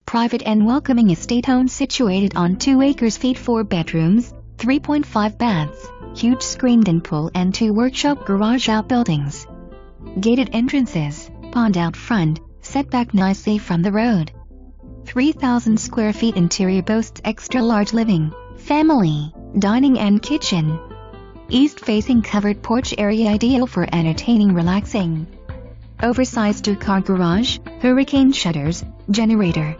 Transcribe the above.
private and welcoming estate home situated on 2 acres feet, 4 bedrooms, 3.5 baths, huge screened-in pool and 2 workshop garage outbuildings. Gated entrances, pond out front, setback nicely from the road. 3,000 square feet interior boasts extra-large living, family, dining and kitchen. East-facing covered porch area ideal for entertaining, relaxing. Oversized 2-car garage, hurricane shutters, generator.